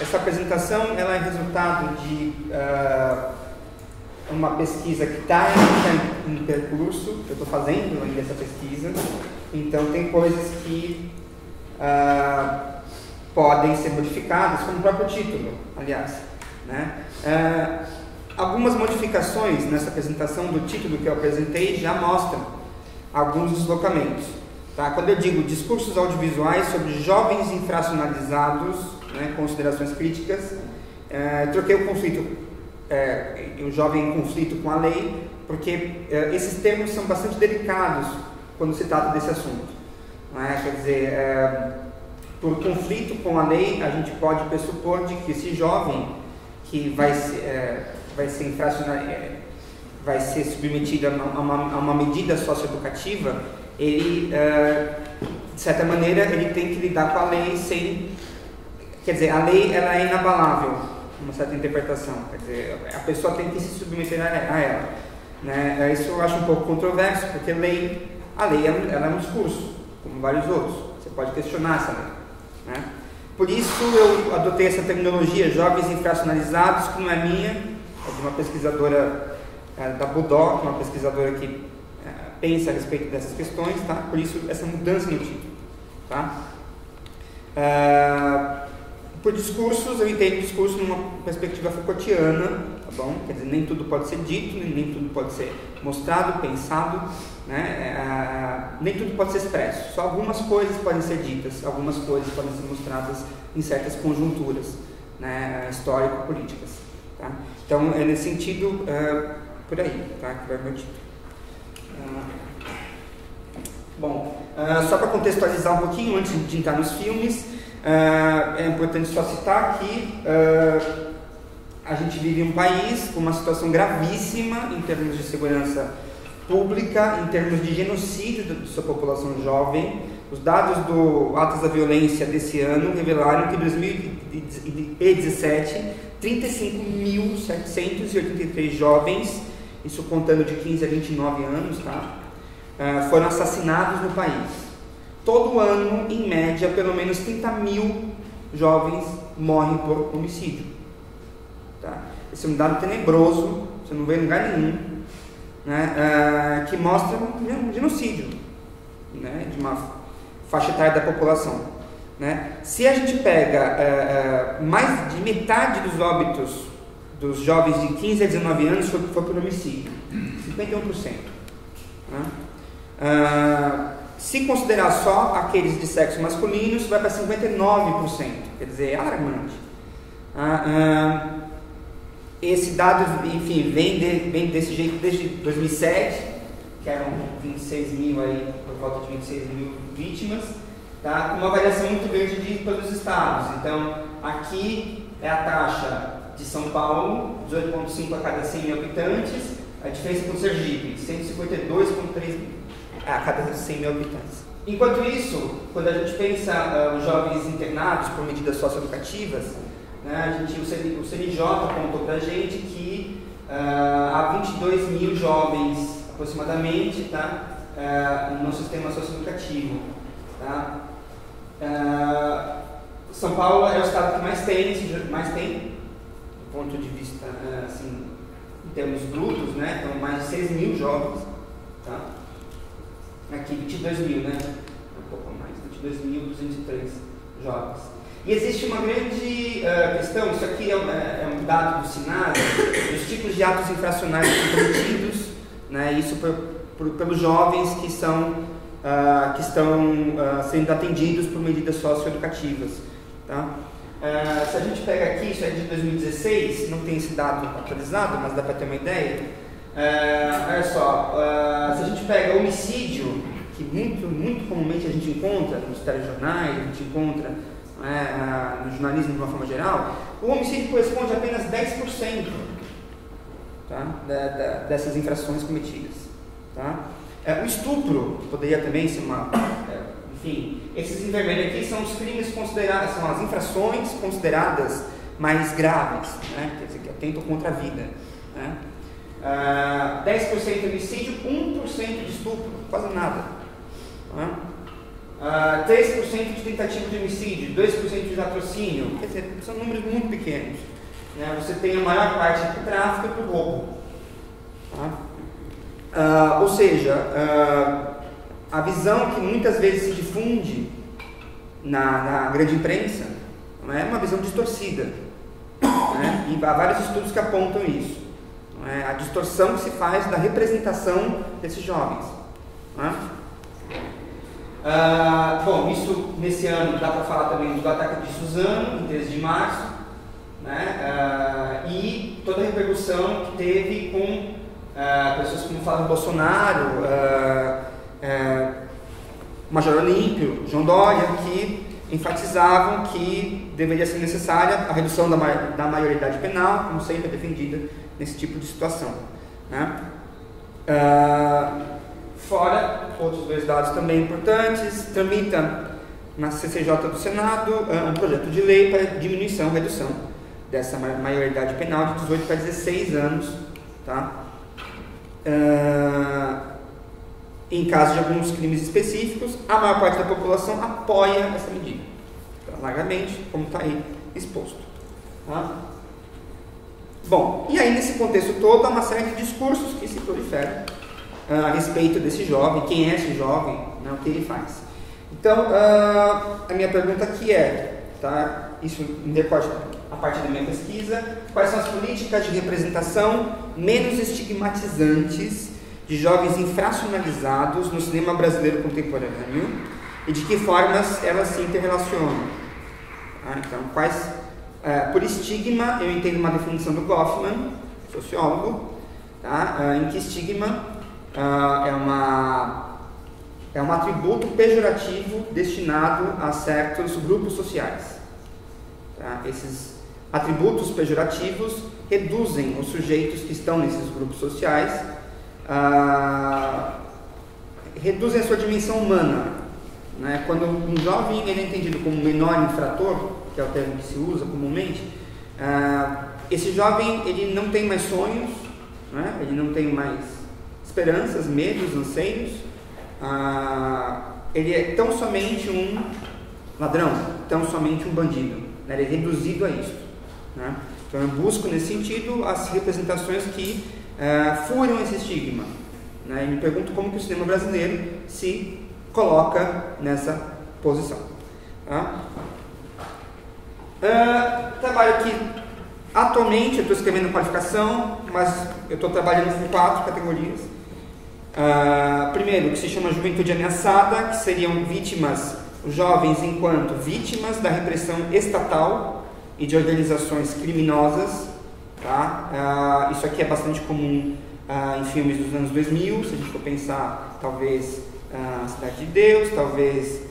Essa apresentação ela é resultado de uma pesquisa que está em percurso. Eu estou fazendo ainda essa pesquisa, então tem coisas que podem ser modificadas, como o próprio título, aliás, né? Algumas modificações nessa apresentação do título que eu apresentei já mostram alguns deslocamentos. Tá? Quando eu digo discursos audiovisuais sobre jovens infracionalizados, né, considerações críticas, troquei o conflito, o jovem em conflito com a lei, porque esses termos são bastante delicados quando se trata desse assunto. Né? Quer dizer, por conflito com a lei, a gente pode pressupor de que esse jovem que vai ser submetido a uma medida socioeducativa, ele, de certa maneira, ele tem que lidar com a lei sem... Quer dizer, a lei ela é inabalável, uma certa interpretação. Quer dizer, a pessoa tem que se submeter a ela. Né? Isso eu acho um pouco controverso, porque a lei ela é um discurso, como vários outros. Você pode questionar essa lei. Né? Por isso eu adotei essa terminologia, jovens infracionalizados, que não é minha, é de uma pesquisadora da Budó, uma pesquisadora que pensa a respeito dessas questões, tá? Por isso essa mudança no título. Tá? Por discursos, eu entendo discurso numa perspectiva Foucaultiana, tá bom? Quer dizer, nem tudo pode ser dito, nem tudo pode ser mostrado, pensado, né? Nem tudo pode ser expresso. Só algumas coisas podem ser ditas, algumas coisas podem ser mostradas em certas conjunturas, né? Histórico-políticas. Tá? Então, é nesse sentido, por aí, tá? Que vai o meu título. Bom, só para contextualizar um pouquinho, antes de entrar nos filmes, é importante só citar que a gente vive em um país com uma situação gravíssima em termos de segurança pública, em termos de genocídio de sua população jovem. Os dados do Atos da Violência desse ano revelaram que em 2017, 35.783 jovens, isso contando de 15 a 29 anos, tá? Foram assassinados no país. Todo ano, em média, pelo menos 30.000 jovens morrem por homicídio. Tá? Esse é um dado tenebroso, você não vê em lugar nenhum, né? Que mostra um genocídio, né? De uma faixa etária da população. Né? Se a gente pega mais de metade dos óbitos dos jovens de 15 a 19 anos foi por homicídio, 51%. Né? Se considerar só aqueles de sexo masculino, isso vai para 59%, quer dizer, é alarmante. Esse dado, enfim, vem desse jeito desde 2007, que eram 26 mil aí, por volta de 26 mil vítimas, tá? Com uma variação muito grande de todos os estados. Então, aqui é a taxa de São Paulo, 18,5 a cada 100 mil habitantes, a diferença com o Sergipe, 152,3 a cada 100 mil habitantes. Enquanto isso, quando a gente pensa os jovens internados por medidas socioeducativas, né, o CNJ apontou para a gente que há 22 mil jovens aproximadamente, tá, no sistema socioeducativo. Tá? São Paulo é o estado que mais tem, do ponto de vista assim, em termos brutos, né, então mais de 6 mil jovens. Tá? Aqui 22 mil, né? Um pouco mais, 22.203 jovens. E existe uma grande questão, isso aqui é um dado do Sinara, dos tipos de atos infracionais cometidos, né? Isso pelos jovens que estão sendo atendidos por medidas socioeducativas. Tá? Se a gente pega aqui, isso é de 2016, não tem esse dado atualizado, mas dá para ter uma ideia. Olha só, se a gente pega homicídio, que muito comumente a gente encontra nos telejornais, a gente encontra no jornalismo de uma forma geral, o homicídio corresponde a apenas 10%, tá? Dessas infrações cometidas. Tá? O estupro poderia também ser uma... enfim, esses em vermelho aqui são os crimes considerados, são as infrações consideradas mais graves, né? Quer dizer, que atentam contra a vida. Né? 10% de homicídio, 1% de estupro, quase nada. Né? 3% de tentativa de homicídio, 2% de latrocínio, quer dizer, são números muito pequenos. Né? Você tem a maior parte para o tráfico e para o roubo. Tá? Ou seja, a visão que muitas vezes se difunde na grande imprensa não é uma visão distorcida. Né? E há vários estudos que apontam isso. Não é? A distorção que se faz da representação desses jovens. Não é? Bom, isso nesse ano dá para falar também do ataque de Suzano, em 13 de março, né? E toda a repercussão que teve com pessoas como Flávio Bolsonaro, Major Olímpio, João Dória, que enfatizavam que deveria ser necessária a redução da maioridade penal, como sempre é defendida nesse tipo de situação. Né? Fora, outros dois dados também importantes, tramita na CCJ do Senado um projeto de lei para diminuição, redução dessa maioridade penal de 18 para 16 anos, tá? Em caso de alguns crimes específicos, a maior parte da população apoia essa medida, tá? Largamente, como está aí exposto. Tá? Bom, e aí nesse contexto todo há uma série de discursos que se proliferam a respeito desse jovem, quem é esse jovem, né, o que ele faz. Então, a minha pergunta aqui é, tá, isso em decorre a partir da minha pesquisa, quais são as políticas de representação menos estigmatizantes de jovens infracionalizados no cinema brasileiro contemporâneo e de que formas elas se interrelacionam? Então, por estigma, eu entendo uma definição do Goffman, sociólogo, tá, em que estigma é um atributo pejorativo destinado a certos grupos sociais. Tá? Esses atributos pejorativos reduzem os sujeitos que estão nesses grupos sociais, reduzem a sua dimensão humana. Né? Quando um jovem ele é entendido como menor infrator, que é o termo que se usa comumente, esse jovem ele não tem mais sonhos, né? Ele não tem mais esperanças, medos, anseios, ele é tão somente um ladrão, tão somente um bandido, né? Ele é reduzido a isso. Né? Então eu busco nesse sentido as representações que furam esse estigma. Né? E me pergunto como que o cinema brasileiro se coloca nessa posição. Tá? Trabalho aqui, atualmente eu estou escrevendo qualificação, mas eu estou trabalhando com 4 categorias. Primeiro, que se chama juventude ameaçada, que seriam vítimas, os jovens enquanto vítimas da repressão estatal e de organizações criminosas. Tá? Isso aqui é bastante comum em filmes dos anos 2000, se a gente for pensar, talvez Cidade de Deus, talvez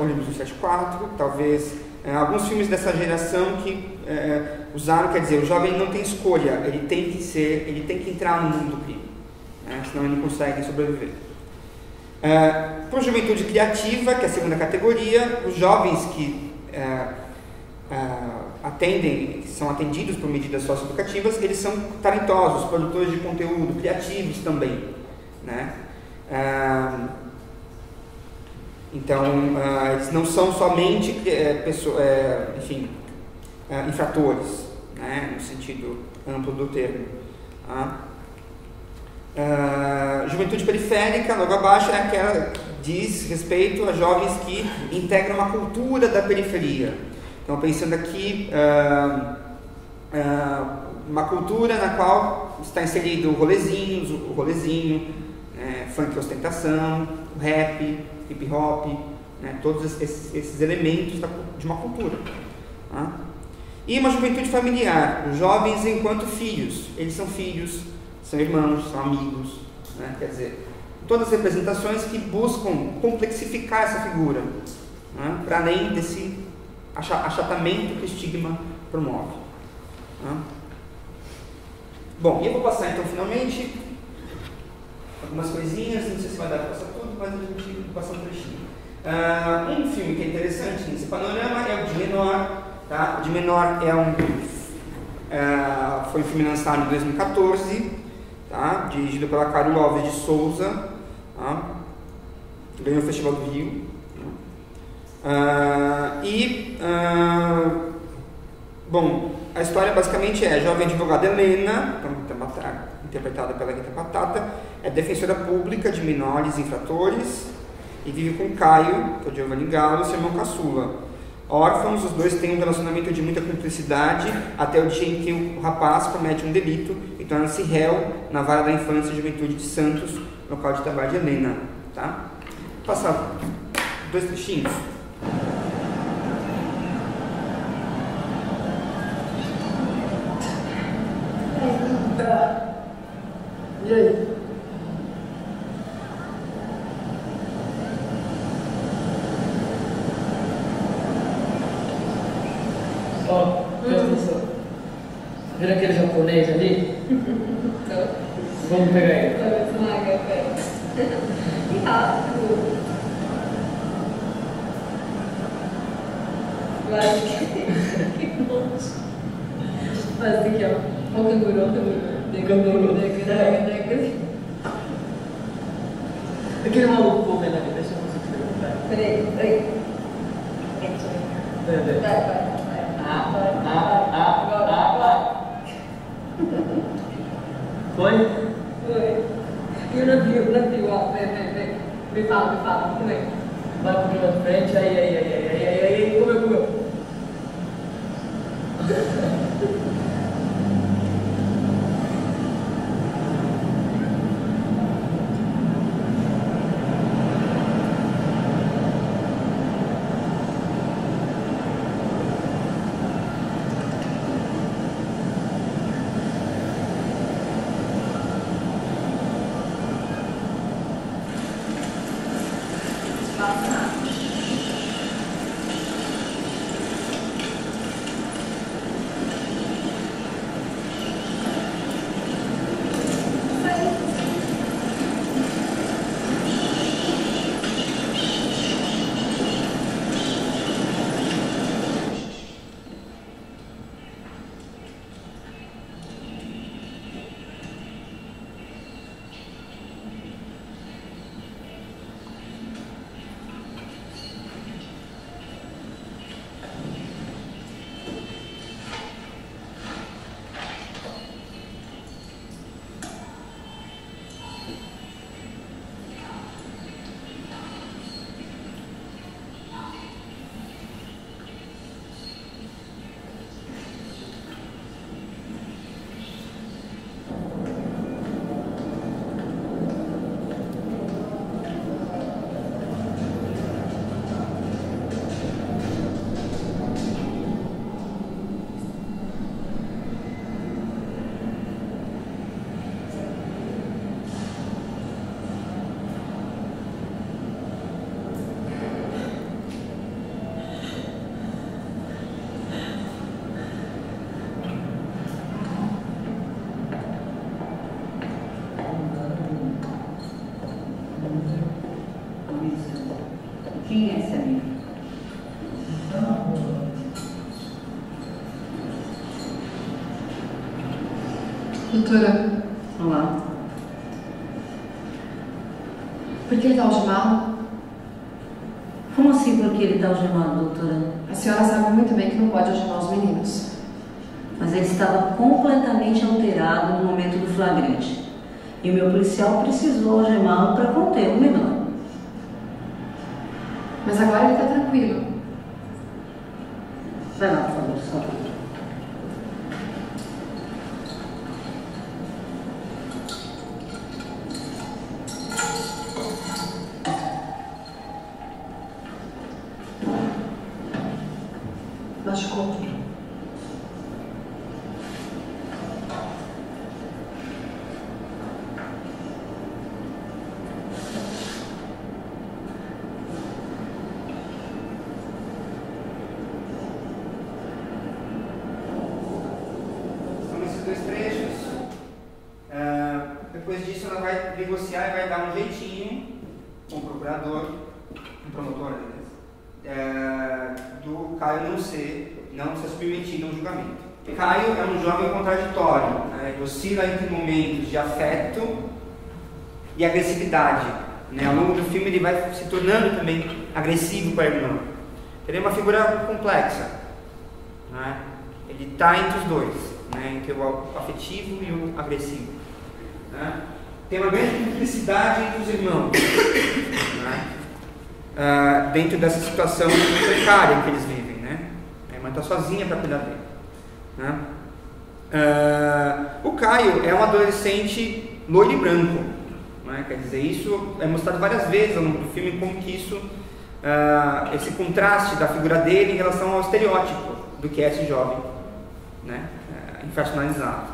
Ônibus 174, talvez alguns filmes dessa geração que usaram, quer dizer, o jovem não tem escolha, ele tem que entrar no mundo do crime, né? Senão ele não consegue sobreviver. Por juventude criativa, que é a segunda categoria, os jovens que são atendidos por medidas socioeducativas, eles são talentosos, produtores de conteúdo, criativos também, né? Então, eles não são somente infratores, né, no sentido amplo do termo. Juventude periférica, logo abaixo, é aquela que diz respeito a jovens que integram uma cultura da periferia. Então, pensando aqui, uma cultura na qual está inserido o rolezinho, funk ostentação, o rap, hip hop, né, todos esses elementos de uma cultura. Tá? E uma juventude familiar, os jovens enquanto filhos, eles são filhos, são irmãos, são amigos, né? Quer dizer, todas as representações que buscam complexificar essa figura, né? Para além desse achatamento que o estigma promove. Tá? Bom, e eu vou passar então finalmente algumas coisinhas, não sei se vai dar para passar tudo, mas a gente vai passar um trechinho. Um filme que é interessante nesse panorama é o De Menor. Tá? O De Menor foi um filme lançado em 2014, tá? Dirigido pela Carol Alves de Souza. Tá? ganhou o Festival do Rio. Bom, a história basicamente é: a jovem advogada Helena, interpretada pela Rita Patata, é defensora pública de menores infratores e vive com Caio, que é o Giovanni Gallo, seu irmão caçula. Órfãos, os dois têm um relacionamento de muita cumplicidade até o dia em que o rapaz comete um delito e torna-se réu na vara da infância e juventude de Santos, local de trabalho de Helena. Tá? Vou passar 2 trechinhos. E aí? Ó, presta atenção. Vira aquele japonês ali? Não. Vamos pegar ele. Que rápido. Eu acho que monte. Mas aqui, ó. Olha o canguru. Aquele maluco correndo ali, deixa eu ver. Peraí. Vai. Foi? Eu não vi, ó. Vem. Me fala, como é? Vai um pouquinho na frente, aí, comeu. Quem é essa amiga? Doutora, Olá. por que ele está algemado? Como assim por que ele está algemado, doutora? A senhora sabe muito bem que não pode algemar os meninos. Mas ele estava completamente alterado no momento do flagrante. E o meu policial precisou algemá-lo para conter o menor. Mas agora ele está tranquilo. Vai lá, por favor, só. Machucou. São esses 2 trechos. Depois disso ela vai negociar e vai dar um jeitinho com o procurador, com o promotor, do Caio não ser submetido a um julgamento. Caio é um jovem contraditório, oscila entre momentos de afeto e agressividade. né? Ao longo do filme ele vai se tornando também agressivo com a irmã. Ele é uma figura complexa, né? Ele está entre os dois, né? Entre o afetivo e o agressivo, né? Tem uma grande cumplicidade entre os irmãos, né? Dentro dessa situação precária que eles vivem, né? A irmã está sozinha para cuidar dele, né? O Caio é um adolescente loiro e branco, né? Quer dizer, isso é mostrado várias vezes ao longo do filme, como que isso, esse contraste da figura dele em relação ao estereótipo do que é esse jovem, né? Infantilizado,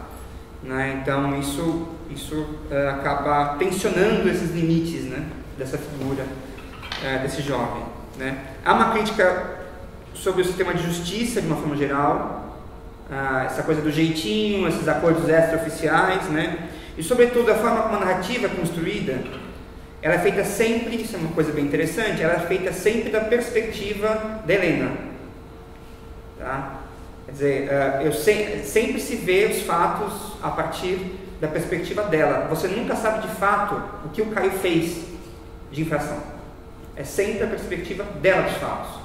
né? Então isso acaba tensionando esses limites, né? Dessa figura, desse jovem, né? Há uma crítica sobre o sistema de justiça de uma forma geral, essa coisa do jeitinho, esses acordos extraoficiais, né? E sobretudo a forma como a narrativa é construída, ela é feita sempre, isso é uma coisa bem interessante, ela é feita sempre da perspectiva da Helena, tá? Quer dizer, sempre se vê os fatos a partir da perspectiva dela. Você nunca sabe de fato o que o Caio fez de infração. É sempre a perspectiva dela dos fatos,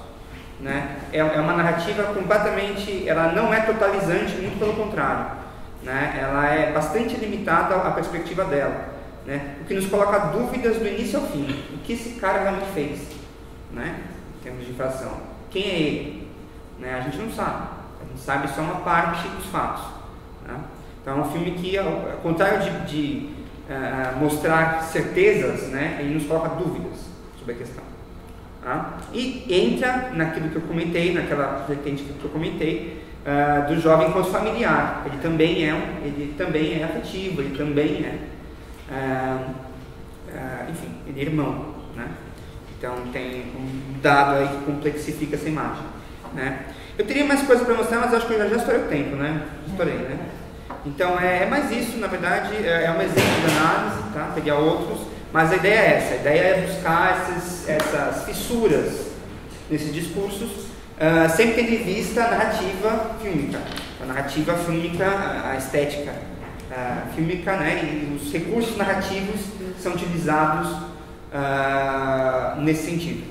né? É uma narrativa completamente, ela não é totalizante, muito pelo contrário, né? Ela é bastante limitada à perspectiva dela, né? O que nos coloca dúvidas do início ao fim. O que esse cara realmente fez, né? Em termos de infração. Quem é ele? Né? A gente não sabe. A gente sabe só uma parte dos fatos, né? Então é um filme que, ao contrário de mostrar certezas, né? Ele nos coloca dúvidas sobre a questão. Tá? E entra naquilo que eu comentei, naquela vertente que eu comentei, do jovem enquanto familiar. Ele também é afetivo, ele também enfim, ele é irmão, né? Então tem um dado aí que complexifica essa imagem, né? Eu teria mais coisas para mostrar, mas acho que eu já estourei o tempo, né? Estourei, né? Então é mais isso, na verdade, é um exemplo de análise, tá? Peguei outros, mas a ideia é essa, a ideia é buscar essas fissuras nesses discursos, sempre tendo em vista a narrativa fílmica, a estética fílmica, né? E os recursos narrativos são utilizados nesse sentido.